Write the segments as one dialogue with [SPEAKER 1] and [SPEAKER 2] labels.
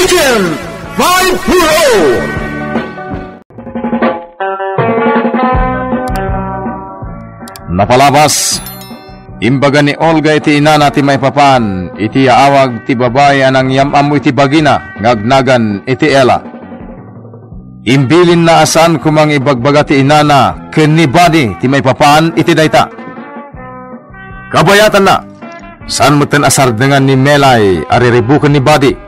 [SPEAKER 1] Agent 5-0! Napalabas, imbaga ni Olga iti inana ti may papan, iti aawag ti babae anang yamam iti bagina, ngagnagan iti ela. Imbilin na asan kumang ibagbaga ti inana, ken ni badi ti may papan iti dayta. Kabayatan na, saan moten asar dengan ni Melay, ariribukan ni badi.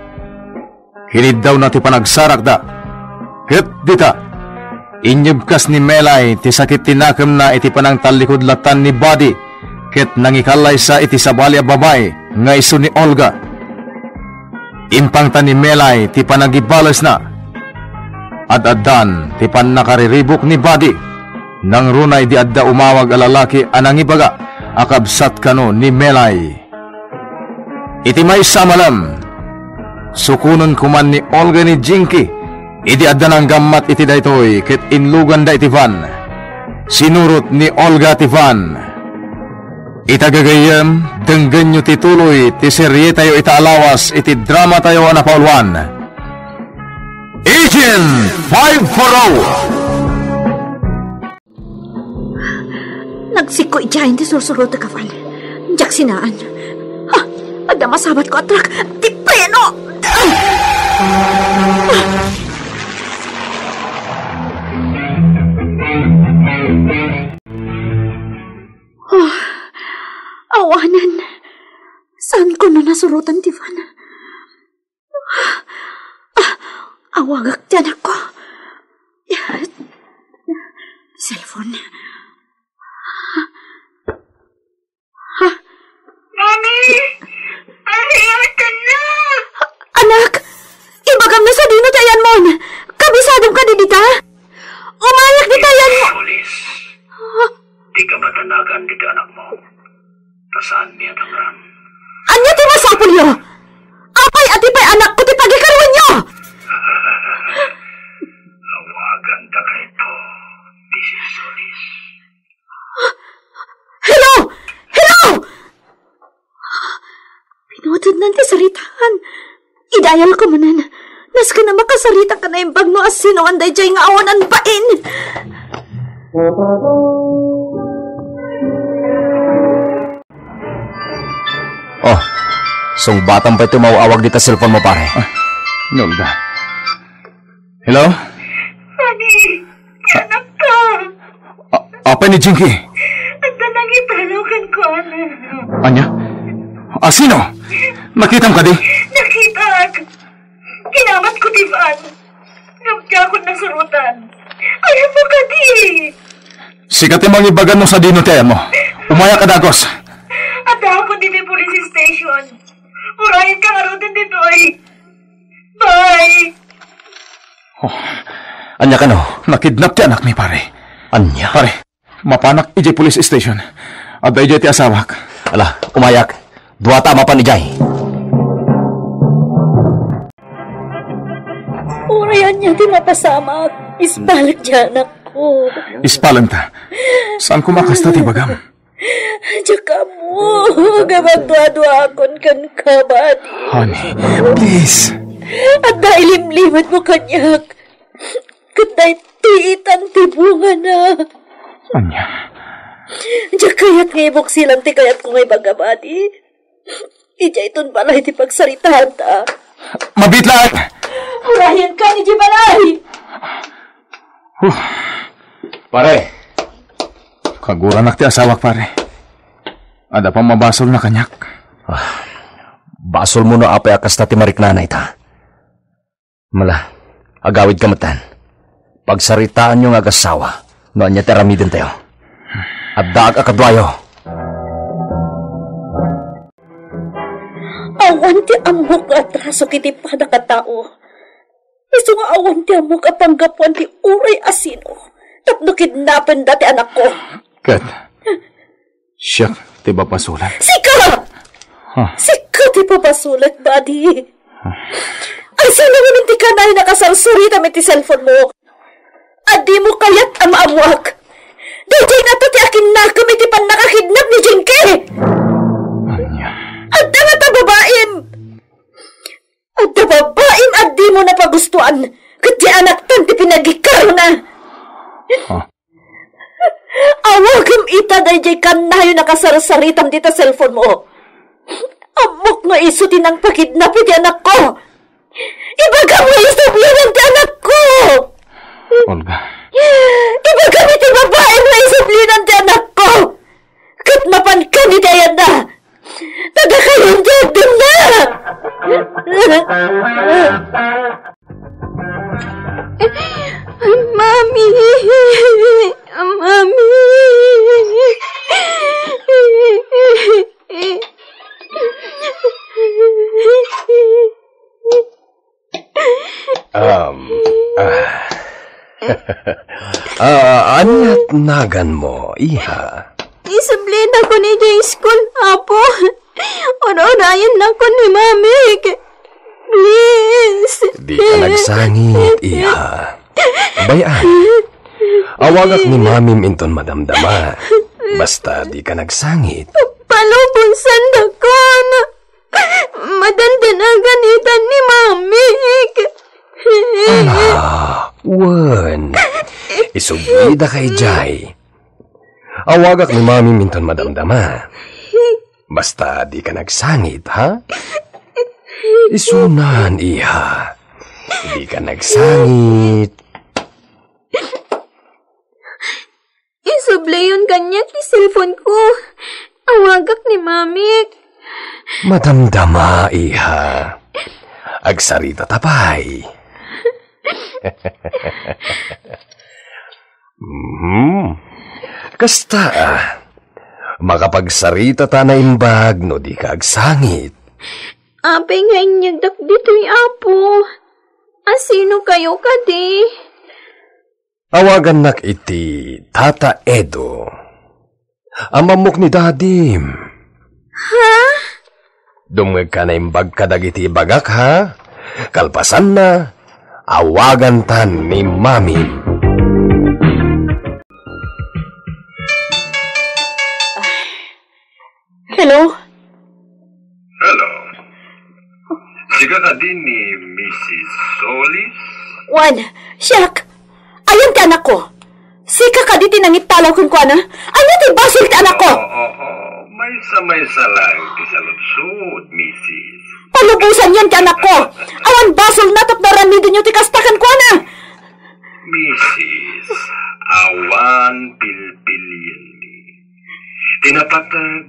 [SPEAKER 1] Hinid daw na ti panagsarak da. Ket dita, inyubkas ni Melay ti sakit tinakam na iti panang talikod latan ni badi, ket nangikalay sa iti sabali a babae nga iso ni Olga. Impangta ni Melay ti panagibalas na. Ad-addan ti panakariribok ni badi, nang runay di adda umawag a lalaki anang ibaga, akabsat kano ni Melay. Iti may samalam, sukunon kuman ni Olga ni Jinky, idi adda ng gamat iti daytoy, ket inlugan da iti van. Sinurot ni Olga ti van. Itagagayam, denggan nyo tituloy, ti serye tayo itaalawas, iti drama tayo anapaulwan. Agent 5-0!
[SPEAKER 2] Nagsiko ijayin ti sursurot ka van. Jak sinaan. Ha, adda masabat ko atrak, ti preno! Oh, awanan. Saan ko na nasurutan, Tivan? Awagak dyan ako. Cellphone.
[SPEAKER 3] Mami! Ariyan ka na!
[SPEAKER 2] Anak! Ibagam na sa dino tayan mo. Kabisadong ka dita? Umayak di tayan mo.
[SPEAKER 3] Polis. Di ka ba tanagan dito anak mo? Tasaan niya tangram?
[SPEAKER 2] Anya ti masapul yo? Apay at ipay anak ko ti pagikaruan nyo!
[SPEAKER 3] Awagan ta ka ito. This is Solis.
[SPEAKER 2] Hello! Hello! Pinutod nanti saritaan. Idayal ko manan. Nas ka na makasarita ka na yung bag no as sino anday jay nga awanan pain.
[SPEAKER 1] Oh, sung batang pa ito mauawag dito cellphone mo pare. Nolga. Hello?
[SPEAKER 3] Mami! Anak ka!
[SPEAKER 1] Apa ni Jinky?
[SPEAKER 3] At tanang italogan ko, anak.
[SPEAKER 1] Anya? Sino? Nakitam ka di?
[SPEAKER 3] Nakitag! Kinamat ko, Tivan. Nabdiya ko na surutan. Ayaw mo ka di!
[SPEAKER 1] Sikat yung ibagan mo sa dino tayo mo. Umaya ka dagos.
[SPEAKER 3] At ako dito yung police station. Urahin ka nga rin dito ay. Bye!
[SPEAKER 1] Oh, anya ka no? Nakidnap ti anak mi pare. Anya? Pare, mapanak ijay police station. Ada ijay ti asawak. Ala, umayak. Dua tama pa ni Jay.
[SPEAKER 2] Urayan niya di mapasama. Isbalik dyan ako.
[SPEAKER 1] Ispalan ta. Saan kumakasta ti bagam?
[SPEAKER 2] Tsaka mo. Gabagdwa-dwa akon kan kabadi.
[SPEAKER 1] Honey, please.
[SPEAKER 2] At nailimlimat mo kanyak. Katay tiitan ti bunga na.
[SPEAKER 1] Anya?
[SPEAKER 2] Diyak kayat ngibok silang ti kayat kung may bagabadi. Ija iton balay ti pagsaritahan ta.
[SPEAKER 1] Mabitlaan!
[SPEAKER 2] Urayan ka ni Jibalay!
[SPEAKER 1] Pare. Kagura nak ti asawak pare. Ada pa mabasol na kanyak.
[SPEAKER 4] Basol mo na apay akas na ti mariknanay ta. Mala, agawid kamatan. Pagsaritaan nyo nga agasawa, noon niya teramidin tayo. At daag akadwayo.
[SPEAKER 2] Awan ti amok at raso kiti pada katao. Iso nga awan ti amok at panggapuan ti uray asino. Tapno kidnapan dati anak ko.
[SPEAKER 1] Kat, siya ti papasulat.
[SPEAKER 2] Sika! Sika ti papasulat, buddy. Asino nga minti ka na nakasarsuri damit ti cellphone mo. Adi mo kayat amawag. Dajay na to ti akin na kami ti pan nakakidnap ni Jinky.
[SPEAKER 1] Anya?
[SPEAKER 2] Adda nga ta babaim. Adda babaim, adda di mo na pagustuhan. Kati anak tan ti pinagikaro na. Awagam ita dayjay kanayo nakasarasaritam dita cellphone mo. Amok nga iso tinang pakidnap iti anak ko. Ibaga mo isublinan ti anak ko.
[SPEAKER 1] Olga.
[SPEAKER 2] Ibaga mo iti babae mo isublinan ti anak ko. Katmapan ka ni dayan na. Taga kayong jagdum na.
[SPEAKER 5] Mami. Mami.
[SPEAKER 4] Anyat nagan mo, iha.
[SPEAKER 5] Isablin ako ni Jay School, apo. Ora-orayan na ko ni Mami. Please.
[SPEAKER 4] Di ka nagsangit, iha. Bayan. Awagak ni Mamim inton madamdama. Basta di ka nagsangit.
[SPEAKER 5] Palubunsan na ko na. Madandanaganitan ni Mami.
[SPEAKER 4] Wan. Isugida kay Jay. Awagak ni Mami minton madamdama. Basta di ka nagsangit, ha? Isunan, iha. Di ka nagsangit.
[SPEAKER 5] Isublay yun ganyan ni cellphone ko. Awagak ni Mami.
[SPEAKER 4] Madamdama, iha. Agsarita tapay. Kasta, makapagsarita ta na imbag no di ka agsangit.
[SPEAKER 5] Apay nga inyagdak dito'y apo. Asino kayo kadi?
[SPEAKER 4] Awagan nak iti Tata Edo. Amamok ni Dadim.
[SPEAKER 5] Ha?
[SPEAKER 4] Dumag ka na imbag kadag iti bagak, ha? Kalpasan na, awagan tan ni Mami.
[SPEAKER 2] Hello?
[SPEAKER 6] Hello. Siga ka din ni Mrs. Solis?
[SPEAKER 2] Juan, siyak. Ayan ti anak ko. Sika ka di tinangipalaw kung ko, ana. Ano ti basil ti anak ko?
[SPEAKER 6] May sa lang ti saludsud, Mrs.
[SPEAKER 2] Palubusan yan ti anak ko. Awan basol na tap naramidin nyo ti kastakan ko, ana.
[SPEAKER 6] Mrs. Awan pilpilyan mi. Tinapatag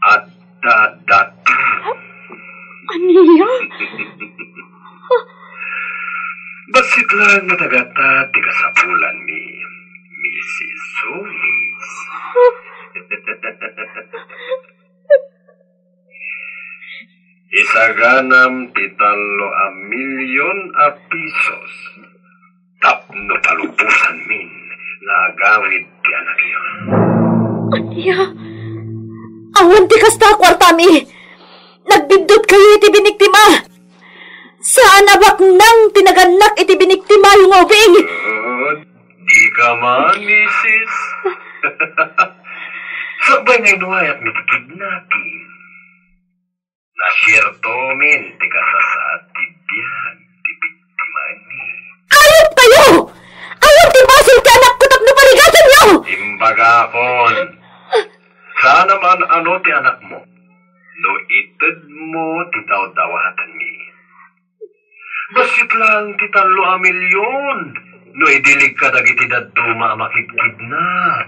[SPEAKER 6] at dadata.
[SPEAKER 2] Aniya?
[SPEAKER 6] Basit lang matagata ti kasapulan ni Mrs. Solis. Isaganam ti 3,000,000 a pisos. Tapno palubusan min na agawid ti anak yun.
[SPEAKER 2] Aniya? Awan ti kasta kwartami. Nagbindot kayo iti biniktima. Saan abak nang tinaganak iti biniktima yung ubing?
[SPEAKER 6] Di ka man, Mrs. Sabay nga'y nuwayat mitikidnapi. Nasyerto min, ti kasasad ti biyan, ti biktima ni.
[SPEAKER 2] Ayot kayo! Ayot ti basil ti anak ko tapno paligatan nyo!
[SPEAKER 6] Imbagakon. Sana man ano ti anak mo. No ited mo ti daw-dawatan ni. Basit lang ti 3,000,000. No idilig ka dagiti daduma makikidnap.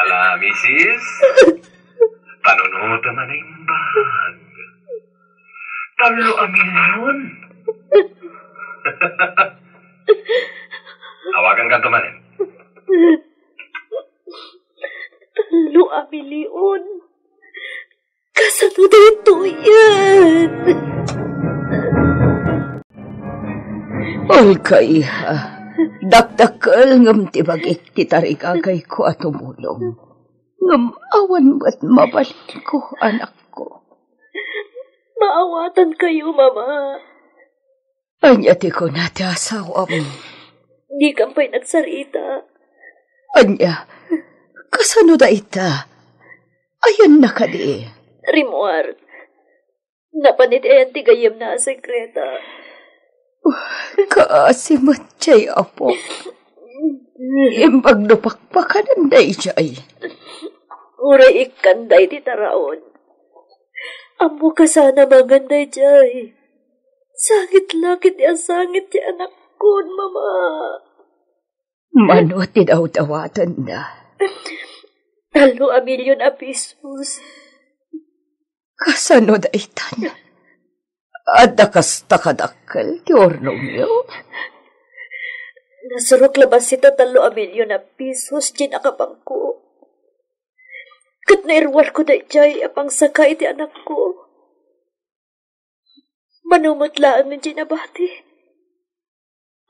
[SPEAKER 6] Ala, Mrs. Panunuta man na imbag. 3,000,000. Awagan ka tumanin.
[SPEAKER 2] 3,000,000. Kasano dito yan?
[SPEAKER 7] Olga, iha. Dakdakal ngam tibagik titarigagay ko at umulong. Ngam awan ba't mabalik ko, anak ko.
[SPEAKER 2] Maawatan kayo, Mama.
[SPEAKER 7] Anya ti ko na ti asawa mo.
[SPEAKER 2] Di kampay nagsarita.
[SPEAKER 7] Anya, kasano da ita? Ayan na ka di.
[SPEAKER 2] Rimwar, Napanitayan ti gayam na sekreta.
[SPEAKER 7] Kaasimat siya'y apo. Imbag napakpakanan day siya'y.
[SPEAKER 2] Uray ikanday ti taraon. Amo ka sana maganday jay. Sangit-langit ya sangit ti anak ko, mama.
[SPEAKER 7] Mano ti daw-dawatan na.
[SPEAKER 2] 3 milyon a pesos.
[SPEAKER 7] Kasano da itan? Adda kasta kadakkel ti ornong niyo.
[SPEAKER 2] Nasurok labas ita 3 milyon a pesos ginakapang ko. Kat nairwal ko da jay apang sakay ti anak ko. Manumutlaan ng ginabati.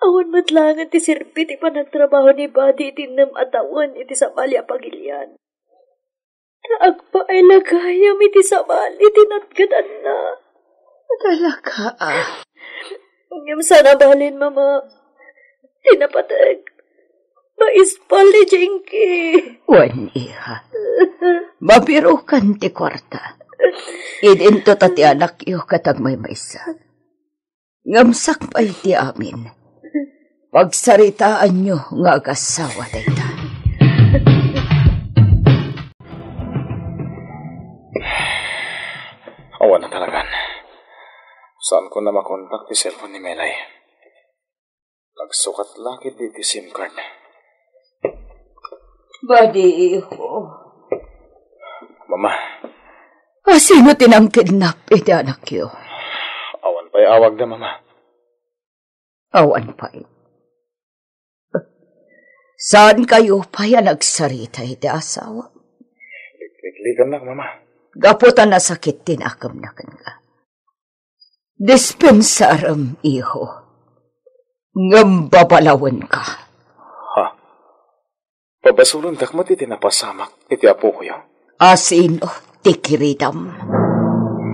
[SPEAKER 2] Awan matlangan ti sirpi ti panagtrabaho ni Badi iti atawan iti samali a pagilian. Kaagpa ay lagayam iti samali iti natgadan na.
[SPEAKER 7] Talaga
[SPEAKER 2] Ngam sana balin, mama. Tinapatag. Maispal ni Jinky.
[SPEAKER 7] Wan iha. Mabirukan ti kwarta. Idinto ta ti anak iyo katag may maysa. Ngamsak pa iti amin. Pagsaritaan nyo nga agasawa dayta.
[SPEAKER 1] Awan na talagan. Saan ko na makontak ti cellphone ni Melay? Nagsukat lagi di SIM card.
[SPEAKER 7] Badi iho.
[SPEAKER 1] Mama.
[SPEAKER 7] Sino tinang kidnap iti anak iyo?
[SPEAKER 1] Awan pa'y awag na, mama.
[SPEAKER 7] Awan pa'y. Saan kayo pa'y nagsarita iti asawa?
[SPEAKER 1] Liklikan na, mama.
[SPEAKER 7] Gaputan na sakit tinakam na ka. Dispensaram, iho. Ngambabalawan ka.
[SPEAKER 1] Ha? Pabasulon takmat iti napasamak iti apo ko yun.
[SPEAKER 7] Asino, tikiridam.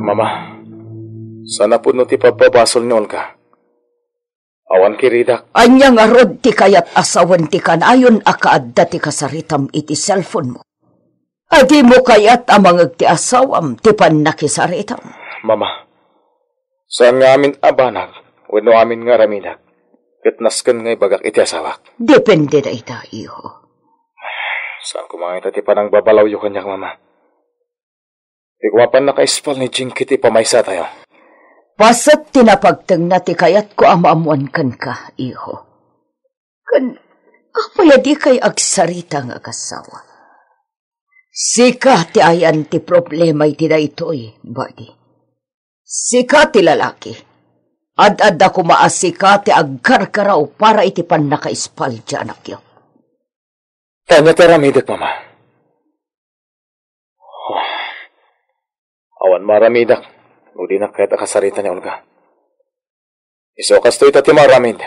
[SPEAKER 1] Mama, sana po no ti pababasol ni Olga. Awan kiridak.
[SPEAKER 7] Anya nga rod ti kayat asawan ti kanayon akaadda ti kasaritam iti cellphone mo. Adi mo kayat amang ti asawam ti panakisaritam.
[SPEAKER 1] Mama, saan nga amin abanag, wano amin nga ramidag, kitnaskan nga'y bagak iti asawak.
[SPEAKER 7] Depende na ita, iho.
[SPEAKER 1] Saan kumangita ti panang babalaw yu kanyak, mama? Di kumapan naka-ispal ni Jinky ti pamaysa tayo.
[SPEAKER 7] Pasat tinapagtang na ti kayat ko amamuan kan ka, iho. Kan, apaya di kay agsarita nga kasawa. Sika ti ayan ti problema iti na ito'y, Badi. Sika ti lalaki. Ad-adda kumaasika ti agkarkaraw para iti pan nakaispal ti anak yo.
[SPEAKER 1] Tanya ti ramidak, mama. Oh. Awan maramidak. Udi na kahit akasarita ni Olga. Isokas to ita ti maramid.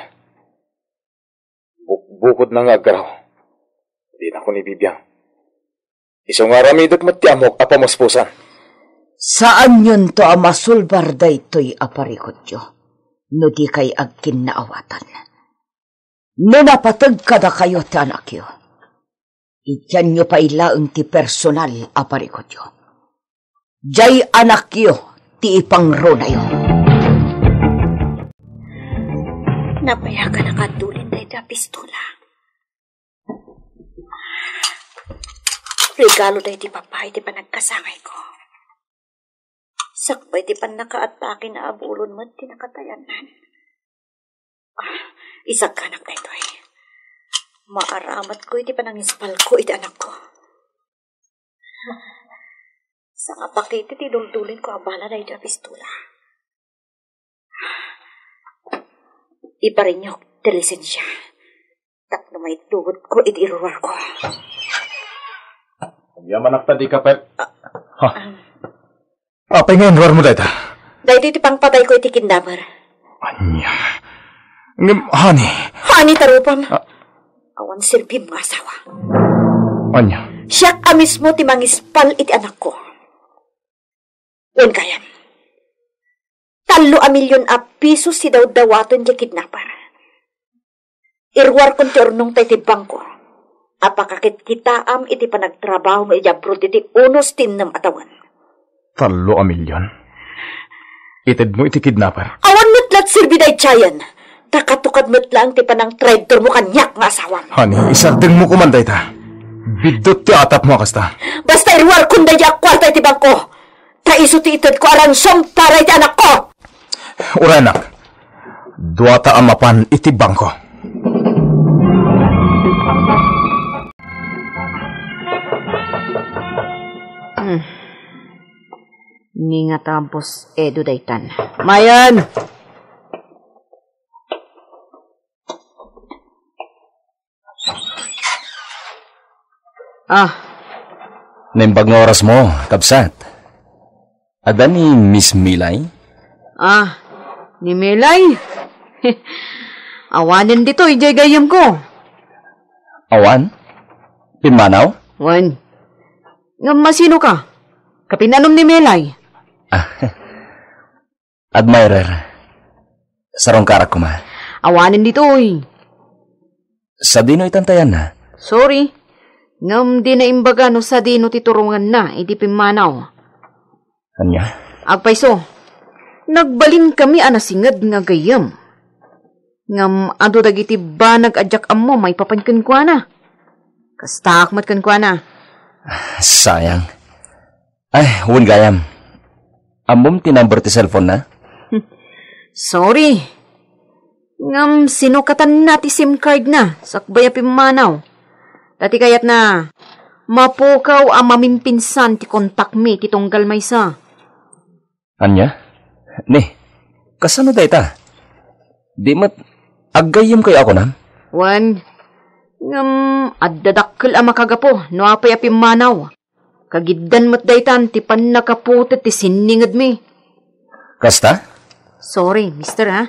[SPEAKER 1] Bukod na nga agaraw. Di na ko ni bibiyang. Iso nga ramidak matiamok apamuspusan.
[SPEAKER 7] Saan yun to amasulbar da ito'y aparikot yo? No di kay agkin na awatan. No napatag kada kayo ti anak yo. Iyan nyo pa ilaang ti personal aparikot yo. Jay anak yo, ti ipangro na yo.
[SPEAKER 2] Napayagan na katulin na ito pistola. Regalo na iti papay, iti panagkasangay ko. Sakbay iti pan nakaatake na abulon mo, iti nakatayanan. Isak anak na ito eh. Maaramat ko iti panangispal ko iti anak ko. Sa kapakit iti dultulin ko abala na iti pistola. Iparinyok ti lisensya. Tak na may tugot ko iti iruwar ko.
[SPEAKER 1] Yamanak tadi kapet. Ha? Apa nga iruwar mo dahita?
[SPEAKER 2] Dahito iti pangpatay ko iti kidnapper.
[SPEAKER 1] Anya. Hani.
[SPEAKER 2] Hani tarupam. Awan silbim nga asawa.
[SPEAKER 1] Anya.
[SPEAKER 2] Siya ka mismo ti mangispal iti anak ko. Un kayan. 3 milyon a piso si daw-dawaton di kidnapper. Irwar kon ti ornong tayo ti bangko. Apakakit kitaam iti panagtrabaho mo ijabro iti unos tinnam atawan.
[SPEAKER 1] 3 milyon? Ited mo iti kidnapper.
[SPEAKER 2] Awan metlat sirbiday tiyayan. Takatukad metlang ti panang traitor mo kanyak nga asawam.
[SPEAKER 1] Hani, isardeng mo kumanday ta. Bidot ti atap mo kasta.
[SPEAKER 2] Basta irwar kunday di akwarta iti bangko. Taiso ti ited ko aransom para iti anak ko.
[SPEAKER 1] Uranak, duwata amapan iti bangko.
[SPEAKER 7] Ni nga tampos Edo daytan. Mayan!
[SPEAKER 4] Naimbag nga oras mo, kabsat. Ada ni Miss Milay?
[SPEAKER 7] Ni Melay. Awanin dito, ijay gayam ko.
[SPEAKER 4] Awan? Pinmanaw?
[SPEAKER 7] Wan. Nga masino ka? Kapinanom ni Melay.
[SPEAKER 4] Admirer. Sarong karak ko ma.
[SPEAKER 7] Awanin dito,
[SPEAKER 4] Sa dino itantayan na.
[SPEAKER 7] Sorry. Ngam di na imbaga no sa dino titurungan na, iti pimanaw.
[SPEAKER 4] Anya?
[SPEAKER 7] Agpaiso, nagbalin kami anasingad nga gayam. Ngam ado dagiti banag adyak ammo may papankan kwa na. Kastak matkan kwa na.
[SPEAKER 4] Sayang. Ay, huwag gayam. Amom tinumber ti cellphone na?
[SPEAKER 7] Sorry. Ngam sinukatan na ti SIM card na, sakbaya pimanaw. Dati kayat na, mapukaw ang mamimpinsan ti kontak mi ti tunggal maysa.
[SPEAKER 4] Anya? Ne, kasano da ita? Di mat, aggayim kayo ako na?
[SPEAKER 7] Wan, ngam addadakkel ang makagapo, no apay apimanaw. Kagiddan mo't daytan, ti pan nakaputit ti siningad mi.
[SPEAKER 4] Kasta?
[SPEAKER 7] Sorry, mister ha.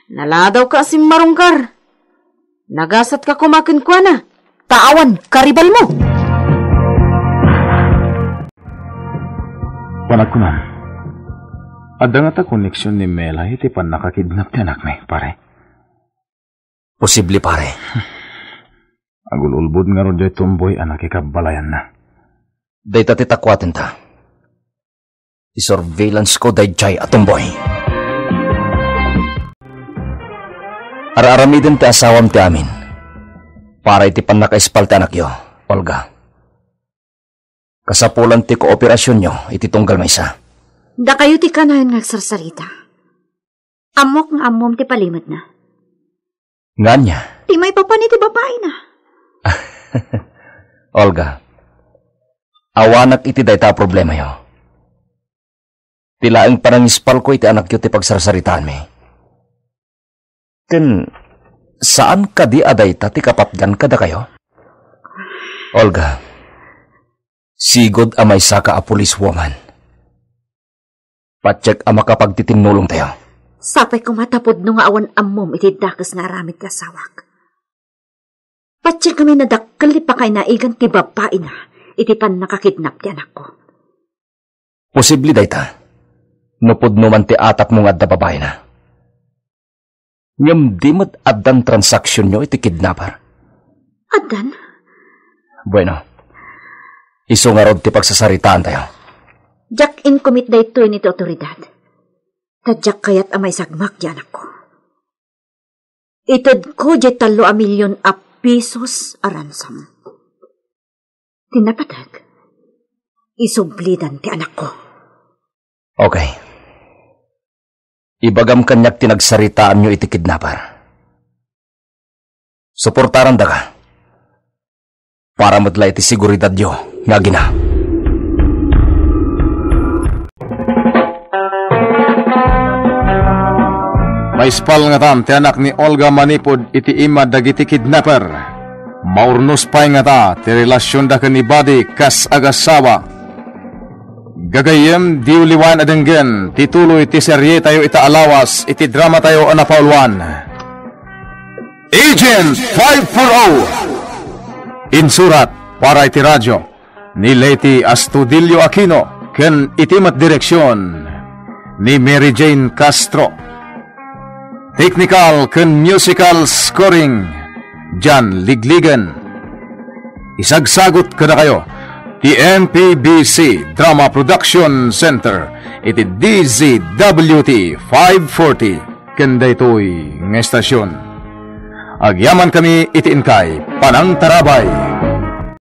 [SPEAKER 7] Naladaw ka asim marungkar. Nagasat ka kumakin kwa na. Taawan, karibal mo.
[SPEAKER 1] Panag ko na. Ada nga ta koneksyon ni Melay iti pan nakakidnap ti anak ni, pare.
[SPEAKER 4] Posible, pare.
[SPEAKER 1] Agululbod nga ron jay tumboy anak ikabalayan na.
[SPEAKER 4] Dayta ti takwaten ta. I-surveillance ko dayjay atumboy. Araramidin ti asawam ti amin. Para iti pan nakaispal ti anak yo, Olga. Kasapulan ti kooperasyon nyo, iti tunggal maysa.
[SPEAKER 5] Da kayo ti kanayon ngagsarsarita. Amok nga amom ti palimad na.
[SPEAKER 4] Nganya?
[SPEAKER 5] Ti may papani ti babae na.
[SPEAKER 4] Olga, awanak iti dayta problema yo. Tilaang panangispal ko iti anak yo ti pagsarsaritaan mi. Ken, saan ka di adayta ti kapatgan kada kayo? Olga, sigod amay saka a police woman. Patsek a makapagtitinulong tayo.
[SPEAKER 5] Sapay ko matapod no nga awan amom iti dakas nga aramid kasawak. Patsik kami nadakkel pa kay naigan ti babae na iti pan nakakidnap ti anak ko.
[SPEAKER 4] Posible dayta. Nupod numan ti atap mo nga da babae na. Ngam di mo't addan transaksyon nyo iti kidnapper.
[SPEAKER 5] Adan?
[SPEAKER 4] Bueno, iso nga rod ti pagsasaritaan tayo.
[SPEAKER 5] Jack in commit da ito nito otoridad. Tadyak kayat amay sagmak di anak ko. Itad ko di 3,000,000 pesos a ransom. Tinapatag. Isublidan ti anak ko.
[SPEAKER 4] Okay. Ibagam kanyak tinagsaritaan nyo iti kidnapper. Suportaran da ka. Para madla iti siguridad nyo, nga gina.
[SPEAKER 1] Maispal nga tam ti anak ni Olga manipod iti ima dagiti kidnapper. Maurnos pay nga ta ti relasyon da ken ni Buddy kas agasawa. Gagayem diuliwan adenggen tituloy ti serye tayo ita alawas iti drama tayo anapaulwan. Agent 540 insurat para iti radyo ni Leti Astudillo Aquino ken itimat direksyon ni Mary Jane Castro. Technical ken musical scoring Jan Ligligan. Isagsagot kada kayo ti MPBC Drama Production Center iti DZWT 540 kenda ito'y ng estasyon. Agyaman kami iti inkay panang tarabay.